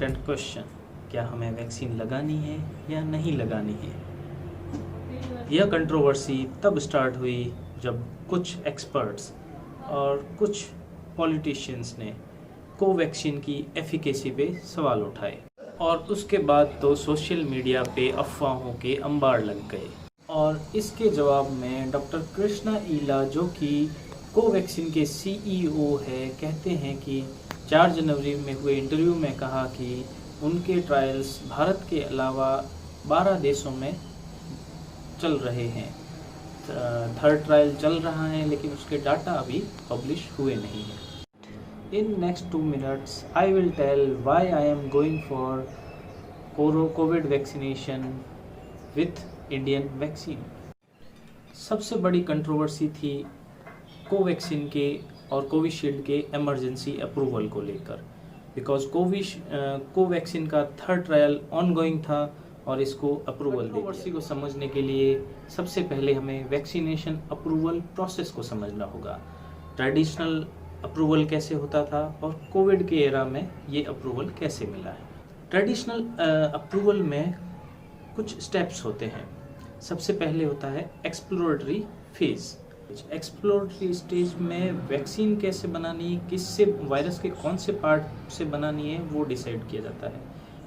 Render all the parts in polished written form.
Important question, क्या हमें vaccine लगानी है या नहीं लगानी है? यह कंट्रोवर्सी तब स्टार्ट हुई जब कुछ एक्सपर्ट्स और कुछ पॉलिटिशियंस ने कोवैक्सीन की एफिकेसी पे सवाल उठाए और उसके बाद तो सोशल मीडिया पे अफवाहों के अंबार लग गए। और इसके जवाब में डॉक्टर कृष्णा ईला, जो कि कोवैक्सीन के सीईओ है, कहते हैं कि 4 जनवरी में हुए इंटरव्यू में कहा कि उनके ट्रायल्स भारत के अलावा 12 देशों में चल रहे हैं। थर्ड ट्रायल चल रहा है लेकिन उसके डाटा अभी पब्लिश हुए नहीं हैं। In next 2 minutes, I will tell why I am going for COVID vaccination with Indian vaccine. सबसे बड़ी कंट्रोवर्सी थी कोवैक्सीन के और कोविशील्ड के इमरजेंसी अप्रूवल को लेकर, बिकॉज कोवैक्सीन का थर्ड ट्रायल ऑनगोइंग था और इसको अप्रूवल दे दिया। कंट्रोवर्सी को समझने के लिए सबसे पहले हमें वैक्सीनेशन अप्रूवल प्रोसेस को समझना होगा। ट्रेडिशनल अप्रूवल कैसे होता था और कोविड के एरा में ये अप्रूवल कैसे मिला है। ट्रेडिशनल अप्रूवल में कुछ स्टेप्स होते हैं। सबसे पहले होता है एक्सप्लोरेटरी फेज। एक्सप्लोरेटरी स्टेज में वैक्सीन कैसे बनानी, किससे, वायरस के कौन से पार्ट से बनानी है वो डिसाइड किया जाता है।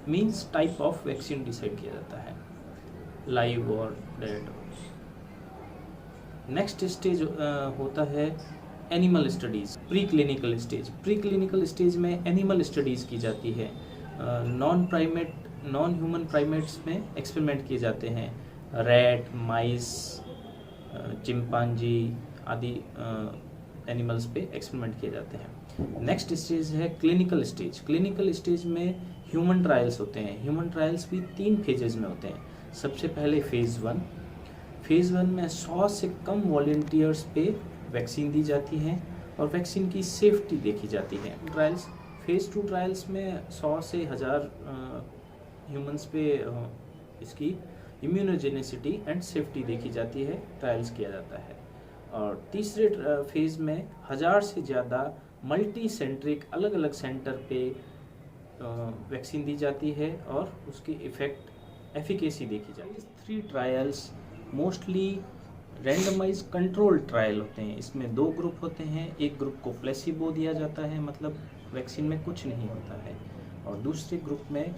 Means type of vaccine decide किया जाता है, लाइव और डेड। नेक्स्ट स्टेज होता है animal studies, pre clinical stage. Pre clinical stage में एनिमल स्टडीज़ की जाती है। नॉन ह्यूमन प्राइमेट्स में एक्सपेरिमेंट किए जाते हैं। रैट, माइस, चिंपांजी आदि एनिमल्स पे एक्सपेरिमेंट किए जाते हैं। नेक्स्ट स्टेज है क्लिनिकल स्टेज। क्लिनिकल स्टेज में ह्यूमन ट्रायल्स होते हैं। ह्यूमन ट्रायल्स भी 3 फेजेज में होते हैं। सबसे पहले फेज़ 1। फेज़ 1 में 100 से कम वॉलंटियर्स पे वैक्सीन दी जाती है और वैक्सीन की सेफ्टी देखी जाती है। ट्रायल्स, फेज़ 2 ट्रायल्स में 100 से 1000 ह्यूमंस पे इसकी इम्यूनोजेनिसिटी एंड सेफ्टी देखी जाती है, ट्रायल्स किया जाता है। और तीसरे फेज़ में 1000 से ज़्यादा मल्टी सेंट्रिक अलग अलग सेंटर पे वैक्सीन दी जाती है और उसकी एफिकेसी देखी जाती है। 3 trials mostly randomise control trial होते हैं। इसमें 2 ग्रुप होते हैं। एक ग्रुप को प्लेसिबो दिया जाता है, मतलब वैक्सीन में कुछ नहीं होता है, और दूसरे ग्रुप में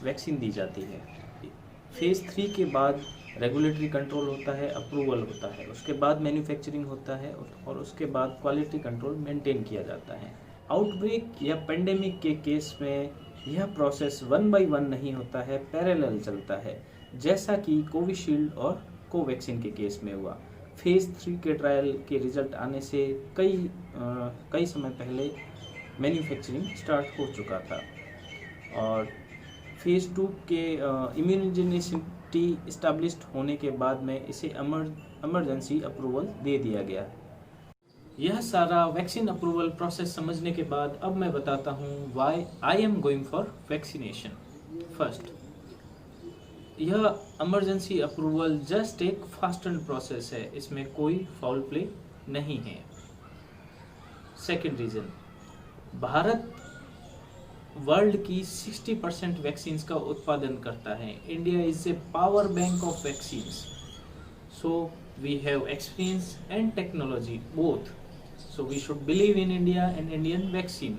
वैक्सीन दी जाती है। फेज़ 3 के बाद रेगुलेटरी कंट्रोल होता है, अप्रूवल होता है, उसके बाद मैन्युफैक्चरिंग होता है और उसके बाद क्वालिटी कंट्रोल मेंटेन किया जाता है। आउटब्रेक या पेंडेमिक के केस में यह प्रोसेस 1 बाय 1 नहीं होता है, पैरेलल चलता है, जैसा कि कोविशील्ड और कोवैक्सीन के केस में हुआ। फेज़ 3 के ट्रायल के रिजल्ट आने से कई समय पहले मैन्युफैक्चरिंग स्टार्ट हो चुका था और फेज़ 2 के इम्यूनोजेनिसिटी इस्टेब्लिश्ड होने के बाद में इसे इमरजेंसी अप्रूवल दे दिया गया। यह सारा वैक्सीन अप्रूवल प्रोसेस समझने के बाद अब मैं बताता हूँ why I am going for vaccination. First, यह इमरजेंसी अप्रूवल जस्ट एक फास्ट एंड प्रोसेस है, इसमें कोई फाउल प्ले नहीं है। सेकेंड रीज़न, भारत वर्ल्ड की 60% वैक्सीन्स का उत्पादन करता है। India is a power bank of vaccines, so we have experience and technology both, so we should believe in India and Indian vaccine.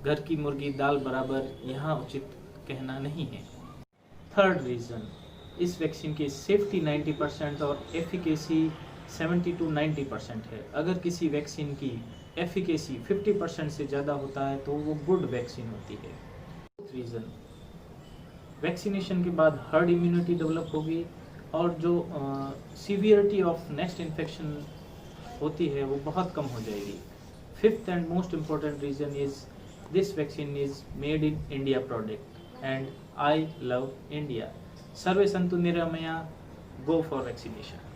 घर की मुर्गी दाल बराबर यहाँ उचित कहना नहीं है। थर्ड रीज़न, इस वैक्सीन की सेफ्टी 90% और एफिकेसी 70 to 90% है। अगर किसी वैक्सीन की एफिकेसी 50% से ज़्यादा होता है तो वो गुड वैक्सीन होती है। फोर्थ रीज़न, वैक्सीनेशन के बाद हर्ड इम्यूनिटी डेवलप होगी और जो सीवियरिटी ऑफ नेक्स्ट इन्फेक्शन होती है वो बहुत कम हो जाएगी। Fifth and most important reason is this vaccine is made in India product and I love India. सर्वे संतु निरामया, गो फॉर वैक्सीनेशन।